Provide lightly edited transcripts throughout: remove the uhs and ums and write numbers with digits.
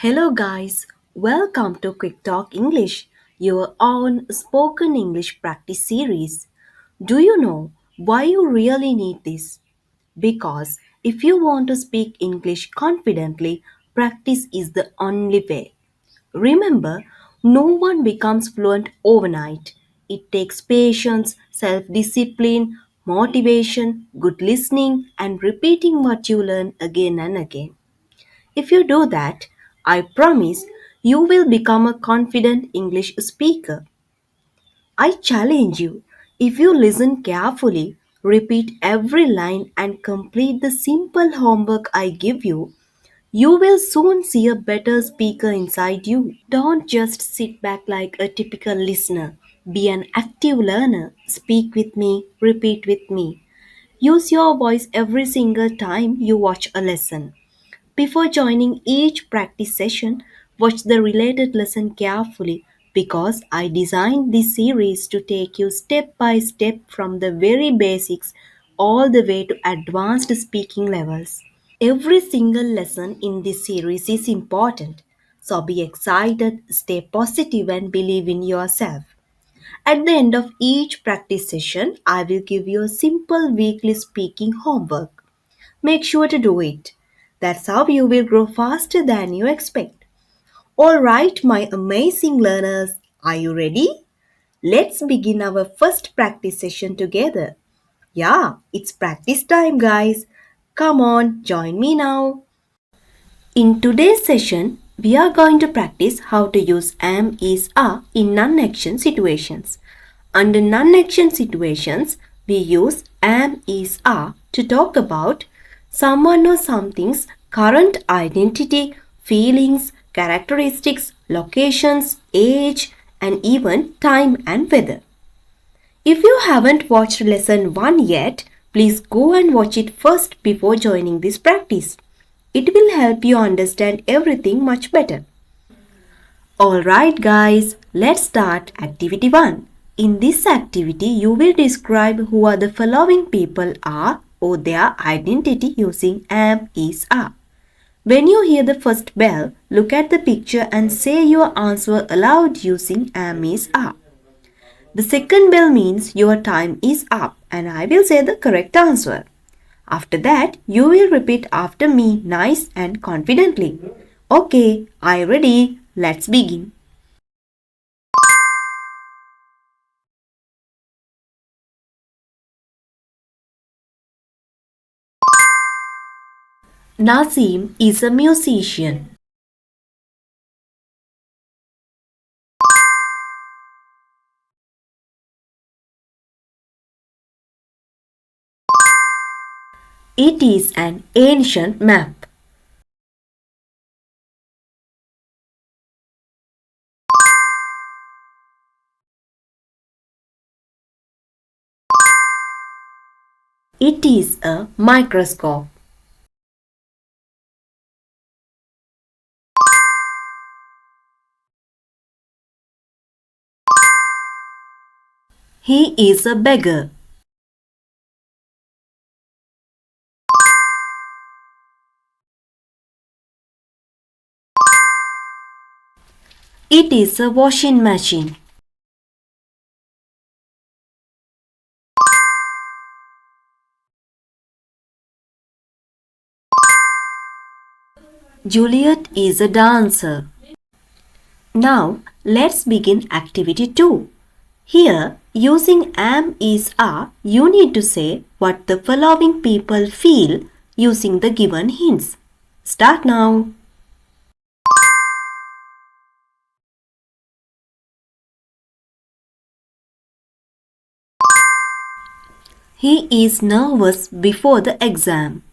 Hello, guys. Welcome to Quick Talk English, your own spoken English practice series. Do you know why you really need this? Because if you want to speak English confidently, practice is the only way. Remember, no one becomes fluent overnight. It takes patience, self discipline, motivation, good listening, and repeating what you learn again and again. If you do that, I promise you will become a confident English speaker. I challenge you. If you listen carefully, repeat every line, and complete the simple homework I give you, you will soon see a better speaker inside you. Don't just sit back like a typical listener. Be an active learner. Speak with me, repeat with me. Use your voice every single time you watch a lesson. Before joining each practice session, watch the related lesson carefully because I designed this series to take you step by step from the very basics all the way to advanced speaking levels. Every single lesson in this series is important, so be excited, stay positive, and believe in yourself. At the end of each practice session, I will give you a simple weekly speaking homework. Make sure to do it. That's how you will grow faster than you expect. Alright, my amazing learners, are you ready? Let's begin our first practice session together. Yeah, it's practice time, guys. Come on, join me now. In today's session, we are going to practice how to use am, is, are in non-action situations. Under non-action situations, we use am, is, are to talk about someone or something's current identity, feelings, characteristics, locations, age, and even time and weather. If you haven't watched lesson 1 yet, please go and watch it first before joining this practice. It will help you understand everything much better. Alright guys, let's start activity 1. In this activity, you will describe who are the following people are or their identity using am, is, are. When you hear the first bell, look at the picture and say your answer aloud using am, is, are. The second bell means your time is up and I will say the correct answer. After that, you will repeat after me nice and confidently. Okay, I ready. Let's begin. Nasim is a musician. It is an ancient map. It is a microscope. He is a beggar. It is a washing machine. Juliet is a dancer. Now, let's begin activity 2. Here, using am, is, are, you need to say what the following people feel using the given hints. Start now. He is nervous before the exam.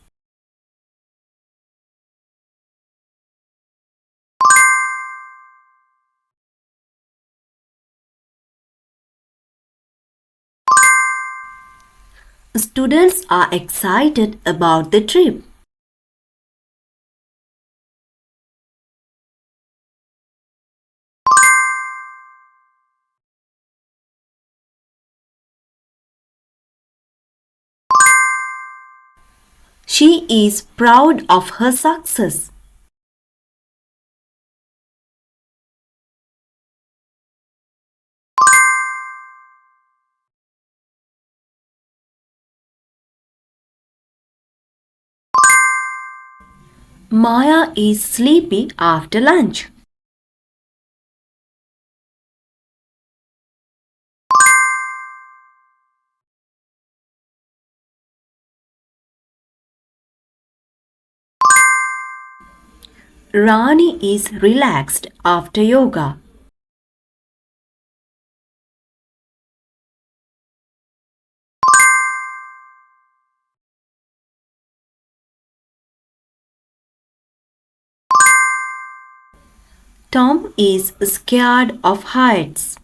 Students are excited about the trip. She is proud of her success. Maya is sleepy after lunch. Rani is relaxed after yoga. Tom is scared of heights.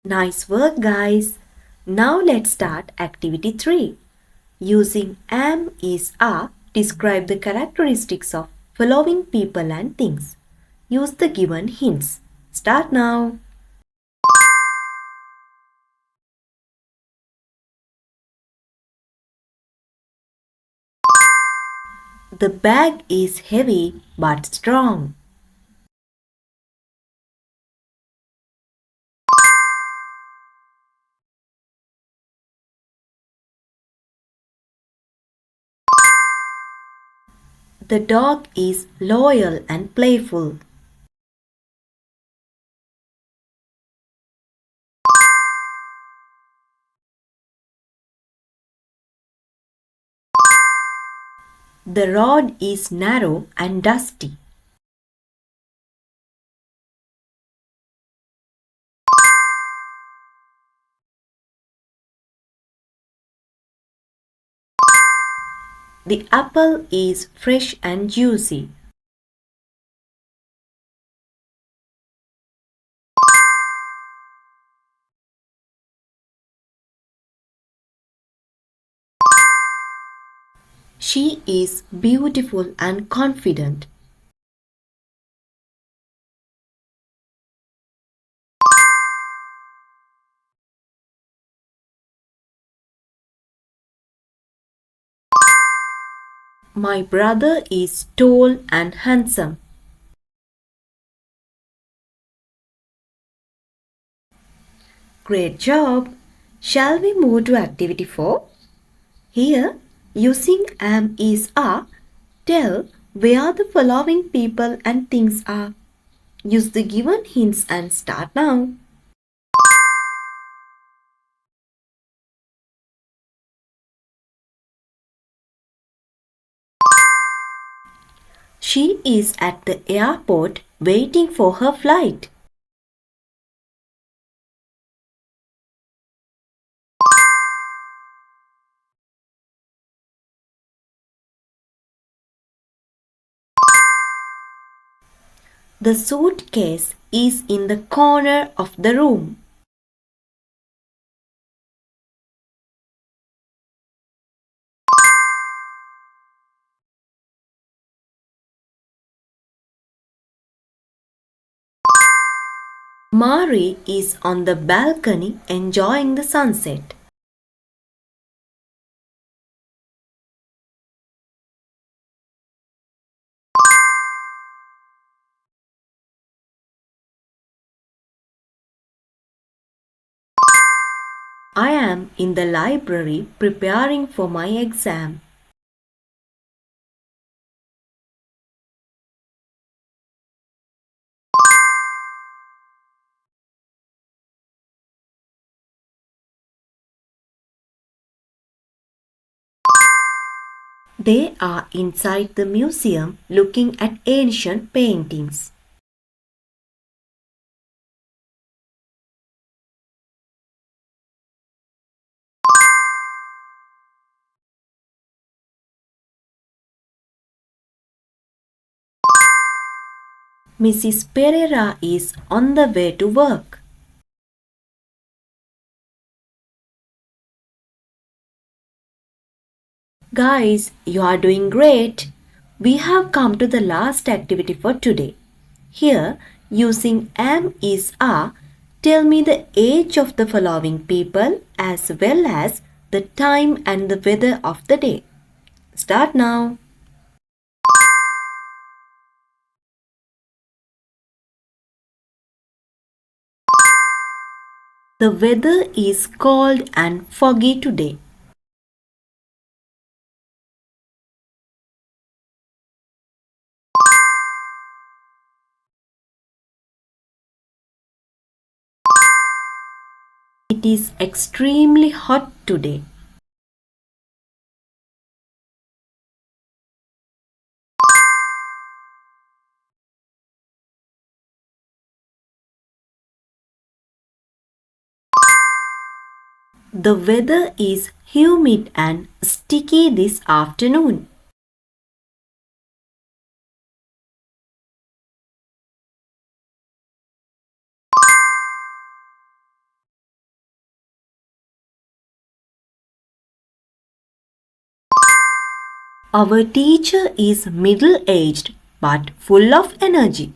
Nice work, guys. Now let's start activity 3. Using am is are, describe the characteristics of following people and things. Use the given hints. Start now. The bag is heavy but strong. The dog is loyal and playful. The road is narrow and dusty. The apple is fresh and juicy. She is beautiful and confident. My brother is tall and handsome. Great job! Shall we move to activity 4? Here, using am is are, tell where the following people and things are. Use the given hints and start now. She is at the airport waiting for her flight. The suitcase is in the corner of the room. Mari is on the balcony enjoying the sunset. I am in the library preparing for my exam. They are inside the museum looking at ancient paintings. Mrs. Pereira is on the way to work. Guys, you are doing great. We have come to the last activity for today. Here, using am is are, tell me the age of the following people as well as the time and the weather of the day. Start now. The weather is cold and foggy today. It is extremely hot today. The weather is humid and sticky this afternoon. Our teacher is middle aged but full of energy.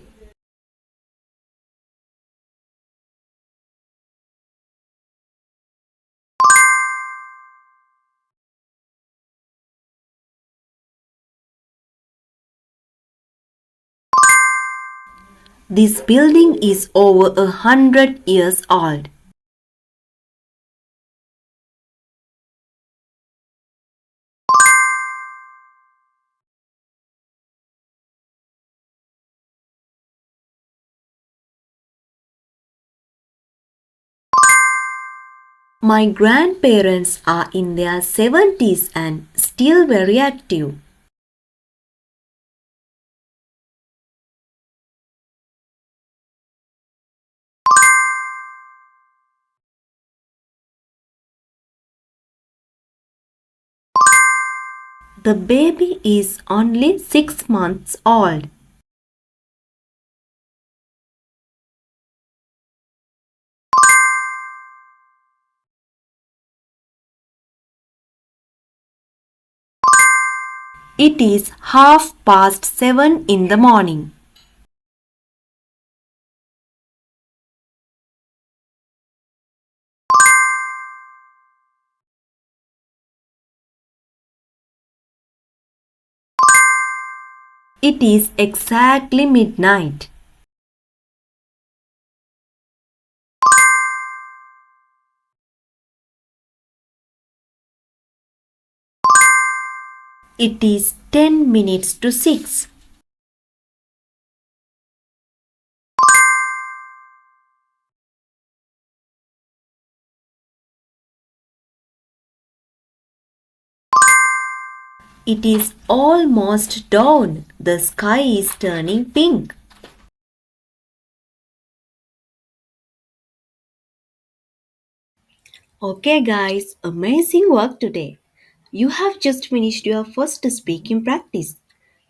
This building is over 100 years old. My grandparents are in their 70s and still very active. The baby is only 6 months old. It is 7:30 in the morning. It is exactly midnight. It is 10 minutes to 6. It is almost dawn. The sky is turning pink. Okay, guys, amazing work today. You have just finished your first speaking practice.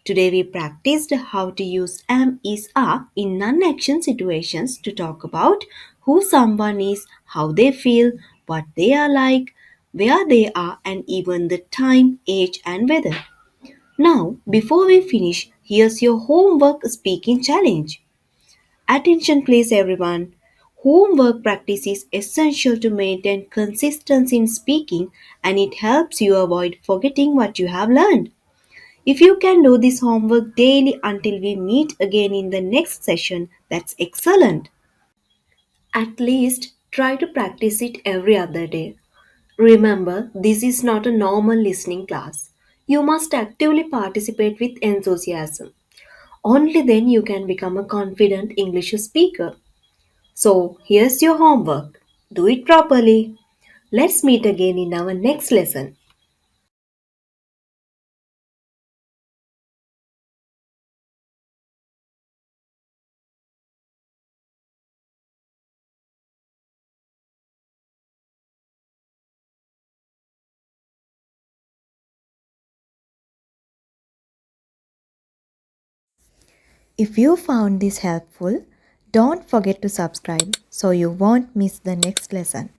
Today, we practiced how to use am, is, are in non action situations to talk about who someone is, how they feel, what they are like, where they are, and even the time, age, and weather. Now, before we finish, here's your homework speaking challenge. Attention, please, everyone. Homework practice is essential to maintain consistency in speaking and it helps you avoid forgetting what you have learned. If you can do this homework daily until we meet again in the next session, that's excellent. At least try to practice it every other day. Remember, this is not a normal listening class. You must actively participate with enthusiasm. Only then you can become a confident English speaker. So, here's your homework. Do it properly. Let's meet again in our next lesson. If you found this helpful, don't forget to subscribe so you won't miss the next lesson.